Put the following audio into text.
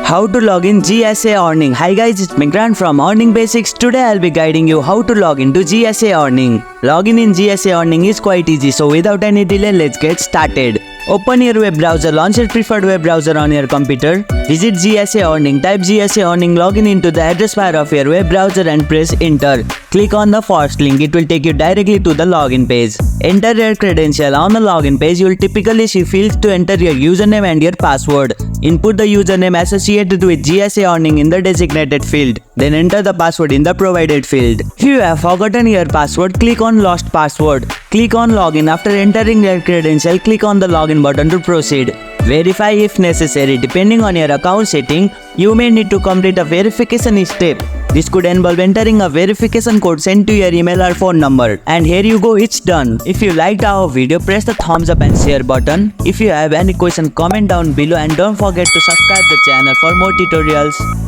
How to log in GSA Earning. Hi guys, it's Grant from Earning Basics. Today I'll be guiding you how to log into GSA Earning. Login in GSA Earning is quite easy, so without any delay, let's get started. Open your web browser, launch your preferred web browser on your computer. Visit GSA Earning, type GSA Earning, login into the address bar of your web browser and press enter. Click on the first link, it will take you directly to the login page. Enter your credential. On the login page, you will typically see fields to enter your username and your password. Input the username associated with GSA Earning in the designated field. Then enter the password in the provided field. If you have forgotten your password, click on Lost Password. Click on Login. After entering your credential, click on the Login button to proceed. Verify if necessary. Depending on your account setting, you may need to complete a verification step. This could involve entering a verification code sent to your email or phone number. And here you go, it's done. If you liked our video, press the thumbs up and share button. If you have any question, comment down below and don't forget to subscribe the channel for more tutorials.